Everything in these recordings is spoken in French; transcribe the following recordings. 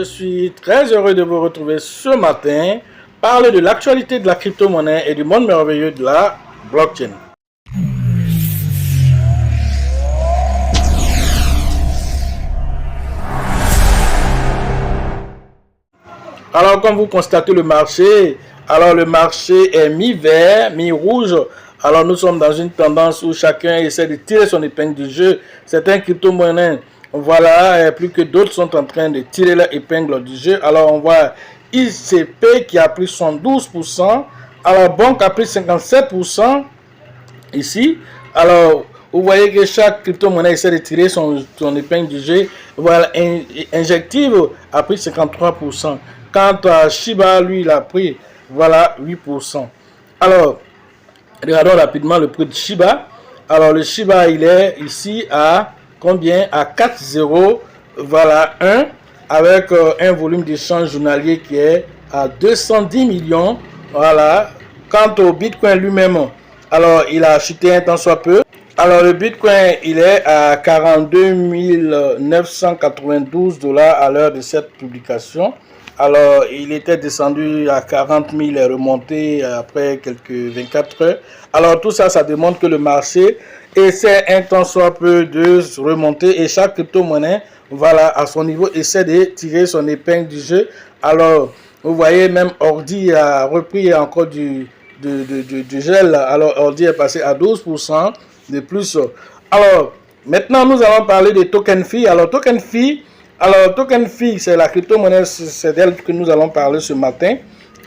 suis très heureux de vous retrouver ce matin, parler de l'actualité de la crypto-monnaie et du monde merveilleux de la blockchain. Alors, comme vous constatez le marché est mi-vert, mi-rouge. Alors, nous sommes dans une tendance où chacun essaie de tirer son épingle du jeu. Certains crypto-monnaies, voilà, plus que d'autres sont en train de tirer leur épingle du jeu. Alors, on voit ICP qui a pris 112%. Alors, Bonk a pris 57% ici. Alors, vous voyez que chaque crypto-monnaie essaie de tirer son épingle du jeu. Voilà, Injective a pris 53%. Quant à Shiba, lui, il a pris, voilà, 8%. Alors, regardons rapidement le prix de Shiba. Alors, le Shiba, il est ici à combien? À 4,0, voilà, 1, avec un volume d'échange journalier qui est à 210 millions. Voilà. Quant au Bitcoin lui-même, alors, il a chuté un tant soit peu. Alors, le Bitcoin, il est à 42 992 $ à l'heure de cette publication. Alors, il était descendu à 40 000 et remonté après quelques 24 heures. Alors, tout ça, ça démontre que le marché essaie un tant soit peu de remonter et chaque crypto-monnaie, voilà, à son niveau, essaie de tirer son épingle du jeu. Alors, vous voyez, même Ordi a repris encore du gel. Alors, Ordi est passé à 12% de plus. Alors, maintenant, nous allons parler de TokenFi. Alors, TokenFi, c'est la crypto-monnaie, c'est d'elle que nous allons parler ce matin.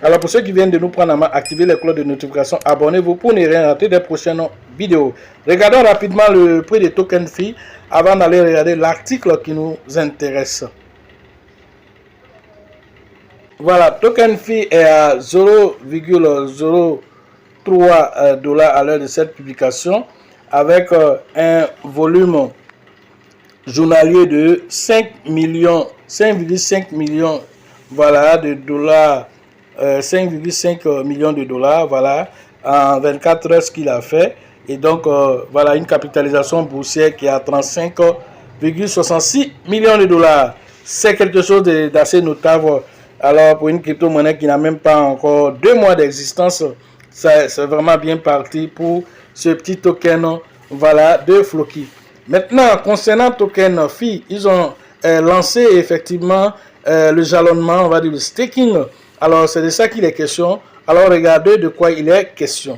Alors, pour ceux qui viennent de nous prendre en main, activez les cloches de notification, abonnez-vous pour ne rien rater des prochaines vidéos. Regardons rapidement le prix de TokenFi avant d'aller regarder l'article qui nous intéresse. Voilà, TokenFi est à 0,03 $ à l'heure de cette publication avec un volume journalier de 5,5 millions, voilà, de dollars, 5,5 millions de dollars, voilà, en 24 heures ce qu'il a fait. Et donc, voilà, une capitalisation boursière qui est à 35,66 millions de dollars. C'est quelque chose d'assez notable. Alors, pour une crypto-monnaie qui n'a même pas encore 2 mois d'existence, c'est vraiment bien parti pour ce petit token, voilà, de Floki. Maintenant, concernant TokenFi, ils ont lancé effectivement le jalonnement, on va dire le staking. Alors, c'est de ça qu'il est question. Alors, regardez de quoi il est question.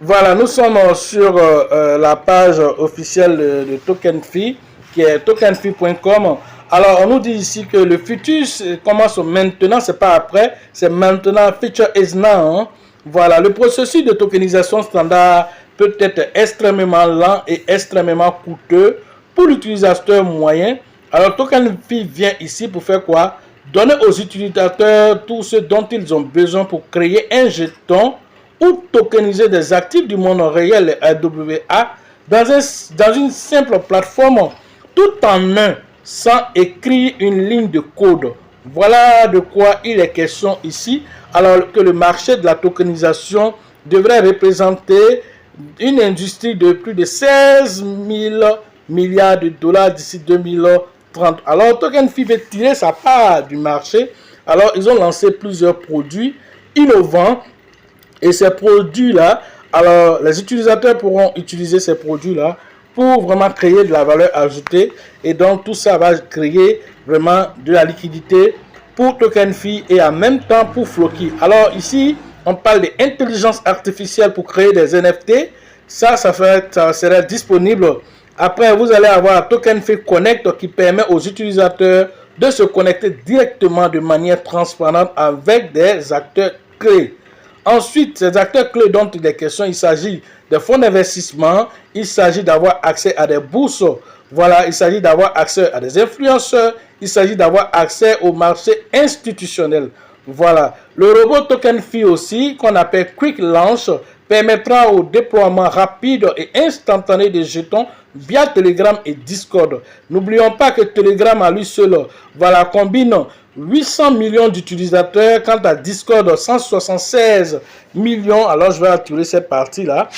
Voilà, nous sommes sur la page officielle de TokenFi, qui est tokenfi.com. Alors, on nous dit ici que le futur commence maintenant, c'est pas après, c'est maintenant, future is now. Hein. Voilà, le processus de tokenisation standard peut être extrêmement lent et extrêmement coûteux pour l'utilisateur moyen. Alors, TokenFi vient ici pour faire quoi? Donner aux utilisateurs tout ce dont ils ont besoin pour créer un jeton ou tokeniser des actifs du monde réel AWA dans une simple plateforme tout en un, sans écrire une ligne de code. Voilà de quoi il est question ici. Alors que le marché de la tokenisation devrait représenter une industrie de plus de 16 000 milliards de dollars d'ici 2030. Alors, TokenFi veut tirer sa part du marché. Alors, ils ont lancé plusieurs produits innovants. Et ces produits-là, alors, les utilisateurs pourront utiliser ces produits-là pour vraiment créer de la valeur ajoutée. Et donc, tout ça va créer vraiment de la liquidité pour TokenFi et en même temps pour Floki. Alors, ici, on parle d'intelligence artificielle pour créer des NFT. Ça sera disponible. Après, vous allez avoir TokenFi Connect qui permet aux utilisateurs de se connecter directement de manière transparente avec des acteurs clés. Ensuite, ces acteurs clés dont il est question, il s'agit de fonds d'investissement, il s'agit d'avoir accès à des bourses, voilà, il s'agit d'avoir accès à des influenceurs, il s'agit d'avoir accès au marché institutionnel. Voilà, le robot TokenFi aussi, qu'on appelle Quick Launch, permettra au déploiement rapide et instantané des jetons via Telegram et Discord. N'oublions pas que Telegram à lui seul, voilà, combine 800 millions d'utilisateurs, quant à Discord 176 millions. Alors je vais activer cette partie là.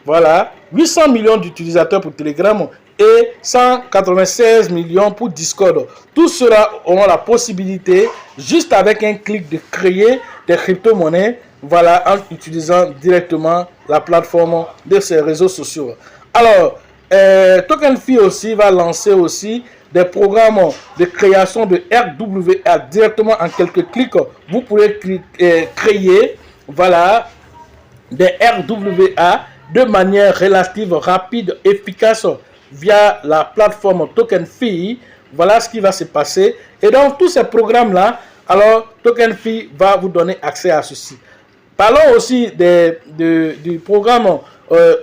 Voilà, 800 millions d'utilisateurs pour Telegram et 196 millions pour Discord. Tous ceux-là auront la possibilité, juste avec un clic, de créer des crypto-monnaies, voilà, en utilisant directement la plateforme de ces réseaux sociaux. Alors, TokenFi aussi va lancer aussi des programmes de création de RWA directement en quelques clics. Vous pourrez créer, voilà, des RWA de manière relative, rapide, efficace via la plateforme TokenFi. Voilà ce qui va se passer. Et dans tous ces programmes-là, alors TokenFi va vous donner accès à ceci. Parlons aussi du programme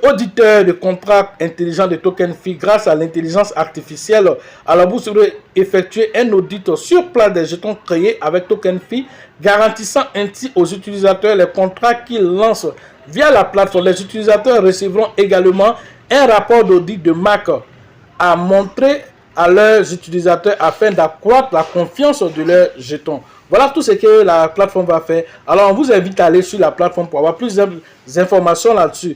auditeur de contrats intelligents de TokenFi grâce à l'intelligence artificielle. Alors vous pourrez effectuer un audit sur place des jetons créés avec TokenFi, garantissant ainsi aux utilisateurs les contrats qu'ils lancent via la plateforme. Les utilisateurs recevront également un rapport d'audit de marque à montrer à leurs utilisateurs afin d'accroître la confiance de leurs jetons. Voilà tout ce que la plateforme va faire. Alors, on vous invite à aller sur la plateforme pour avoir plus d'informations là-dessus.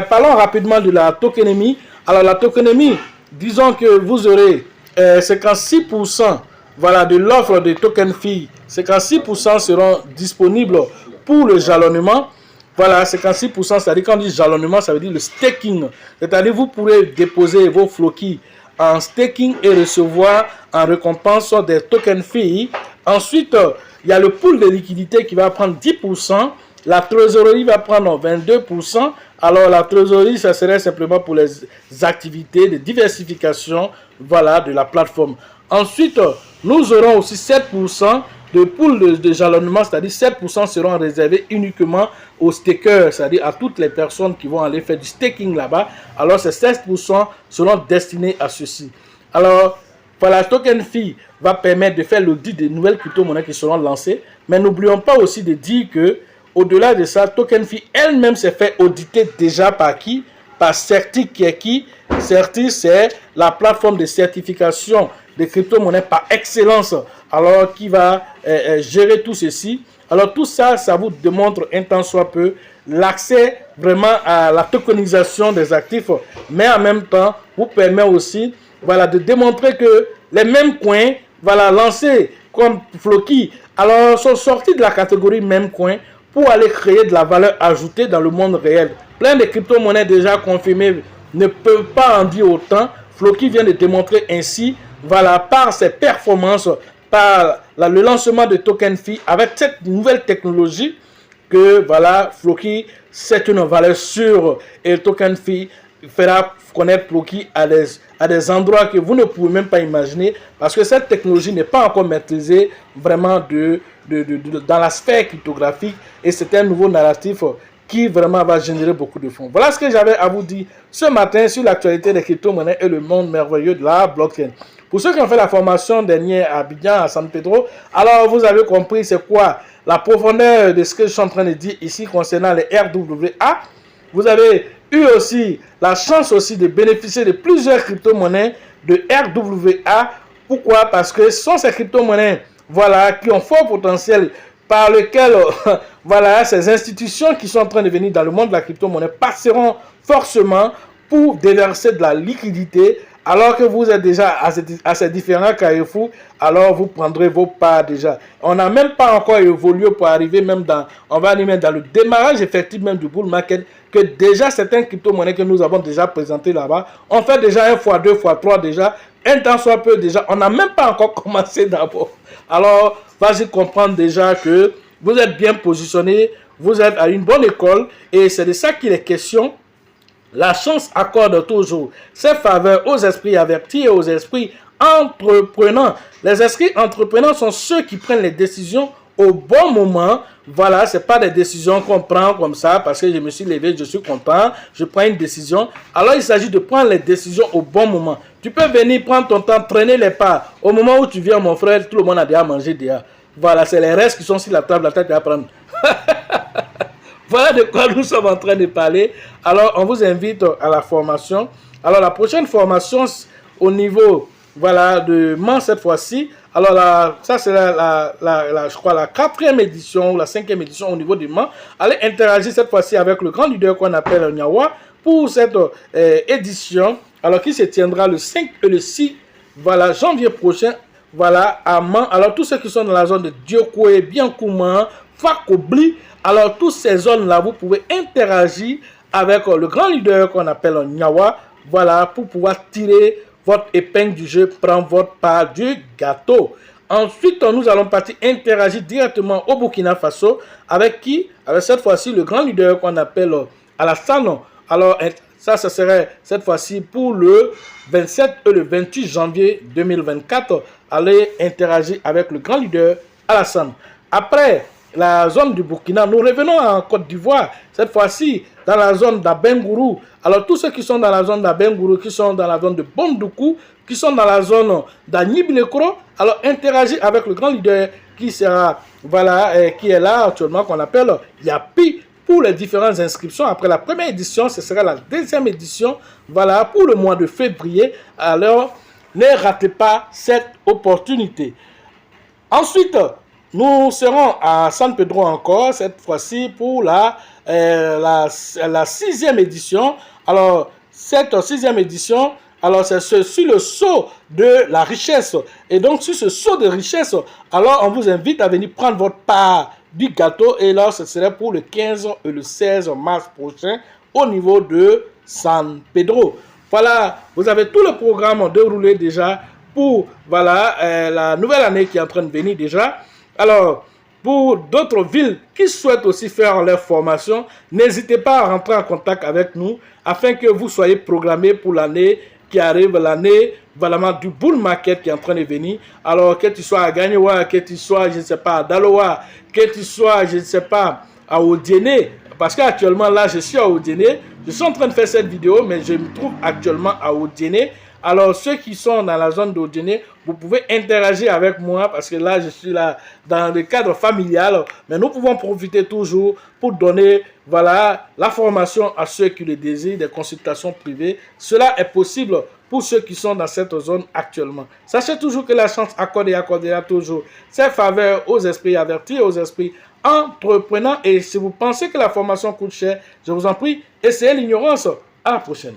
Parlons rapidement de la tokenomie. Alors, la tokenomie, disons que vous aurez 56%, voilà, de l'offre de TokenFi. 56% seront disponibles pour le jalonnement. Voilà, 56%, c'est-à-dire quand on dit jalonnement, ça veut dire le staking. C'est-à-dire vous pourrez déposer vos Floki en staking et recevoir en récompense des TokenFi. Ensuite, il y a le pool de liquidité qui va prendre 10%. La trésorerie va prendre 22%. Alors, la trésorerie, ça serait simplement pour les activités de diversification, voilà, de la plateforme. Ensuite, nous aurons aussi 7% de pool de jalonnement, c'est-à-dire 7% seront réservés uniquement aux stakers, c'est-à-dire à toutes les personnes qui vont aller faire du staking là-bas. Alors, ces 16% seront destinés à ceci. Alors, voilà, TokenFi va permettre de faire l'audit des nouvelles crypto-monnaies qui seront lancées. Mais n'oublions pas aussi de dire que, au-delà de ça, TokenFi elle-même s'est fait auditer déjà par qui? Par Certic, qui est qui? Certic, c'est la plateforme de certification des crypto-monnaies par excellence, alors qui va gérer tout ceci. Alors tout ça, ça vous démontre un tant soit peu l'accès vraiment à la tokenisation des actifs, mais en même temps, vous permet aussi, voilà, de démontrer que les mêmes coins, voilà, lancés comme Floki, alors sont sortis de la catégorie même coin pour aller créer de la valeur ajoutée dans le monde réel. Plein de crypto-monnaies déjà confirmées ne peuvent pas en dire autant. Floki vient de démontrer ainsi, voilà, par ses performances, par le lancement de TokenFi avec cette nouvelle technologie, que voilà, Floki, c'est une valeur sûre et TokenFi fera connaître Floki à des endroits que vous ne pouvez même pas imaginer, parce que cette technologie n'est pas encore maîtrisée vraiment dans la sphère cryptographique, et c'est un nouveau narratif qui vraiment va générer beaucoup de fonds. Voilà ce que j'avais à vous dire ce matin sur l'actualité des crypto-monnaies et le monde merveilleux de la blockchain. Pour ceux qui ont fait la formation dernière à Abidjan, à San Pedro, alors vous avez compris c'est quoi la profondeur de ce que je suis en train de dire ici concernant les RWA. Vous avez eu aussi la chance aussi de bénéficier de plusieurs crypto-monnaies de RWA. Pourquoi? Parce que ce sont ces crypto-monnaies, voilà, qui ont fort potentiel, par lequel voilà, ces institutions qui sont en train de venir dans le monde de la crypto-monnaie passeront forcément pour déverser de la liquidité, alors que vous êtes déjà à ces différents carrefours, alors vous prendrez vos parts déjà. On n'a même pas encore évolué pour arriver même dans, on va aller même dans le démarrage effectif même du bull market, que déjà certaines crypto-monnaies que nous avons déjà présentées là-bas, on fait déjà 1 fois 2 fois 3 déjà, un temps soit peu déjà, on n'a même pas encore commencé d'abord. Alors, vas-y comprendre déjà que vous êtes bien positionné, vous êtes à une bonne école, et c'est de ça qu'il est question. La chance accorde toujours ses faveurs aux esprits avertis et aux esprits entreprenants. Les esprits entreprenants sont ceux qui prennent les décisions au bon moment. Voilà, ce n'est pas des décisions qu'on prend comme ça parce que je me suis levé, je suis content, je prends une décision. Alors, il s'agit de prendre les décisions au bon moment. Tu peux venir prendre ton temps, traîner les pas. Au moment où tu viens, mon frère, tout le monde a déjà mangé déjà. Voilà, c'est les restes qui sont sur la table, la tête à prendre. Voilà de quoi nous sommes en train de parler. Alors, on vous invite à la formation. Alors, la prochaine formation au niveau, voilà, de Mans cette fois-ci. Alors, ça c'est je crois, la 4e édition ou la 5e édition au niveau du Mans. Allez interagir cette fois-ci avec le grand leader qu'on appelle Nyawa pour cette édition. alors qui se tiendra le 5 et le 6 voilà, janvier prochain. Voilà, à Man. Alors, tous ceux qui sont dans la zone de Diokoué, Biankouman, Fakobli, alors, toutes ces zones-là, vous pouvez interagir avec le grand leader qu'on appelle Nyawa, voilà, pour pouvoir tirer votre épingle du jeu, prendre votre part du gâteau. Ensuite, nous allons partir interagir directement au Burkina Faso. Avec qui? Avec cette fois-ci le grand leader qu'on appelle Alassane. Alors, ça serait cette fois-ci pour le 27 et le 28 janvier 2024. Allez interagir avec le grand leader Alassane. Après la zone du Burkina, nous revenons en Côte d'Ivoire. Cette fois-ci, dans la zone d'Abengourou. Alors, tous ceux qui sont dans la zone d'Abengourou, qui sont dans la zone de Bondoukou, qui sont dans la zone d'Agnibilekro, alors interagir avec le grand leader qui sera, voilà, qui est là actuellement, qu'on appelle Yapi, pour les différentes inscriptions. Après la première édition, ce sera la deuxième édition, voilà, pour le mois de février. Alors, ne ratez pas cette opportunité. Ensuite, nous serons à San Pedro encore, cette fois-ci pour la 6e édition. Alors, cette 6e édition, alors c'est sur le sceau de la richesse. Et donc, sur ce sceau de richesse, alors on vous invite à venir prendre votre part du gâteau. Et là, ce serait pour le 15 et le 16 mars prochain au niveau de San Pedro. Voilà, vous avez tout le programme déroulé déjà pour, voilà, la nouvelle année qui est en train de venir déjà. Alors, pour d'autres villes qui souhaitent aussi faire leur formation, n'hésitez pas à rentrer en contact avec nous afin que vous soyez programmés pour l'année qui arrive, l'année vraiment du bull market qui est en train de venir. Alors, que tu sois à Gagnoua, que tu sois, je ne sais pas, à Daloa, que tu sois, je ne sais pas, à Odiéné, parce qu'actuellement, là, je suis à Odiéné. Je suis en train de faire cette vidéo, mais je me trouve actuellement à Odiéné. Alors, ceux qui sont dans la zone d'Odiéné, vous pouvez interagir avec moi parce que là, je suis là dans le cadre familial. Mais nous pouvons profiter toujours pour donner, voilà, la formation à ceux qui le désirent, des consultations privées. Cela est possible pour ceux qui sont dans cette zone actuellement. Sachez toujours que la chance accorde et accordera toujours ses faveurs aux esprits avertis, aux esprits entreprenants. Et si vous pensez que la formation coûte cher, je vous en prie, essayez l'ignorance. À la prochaine.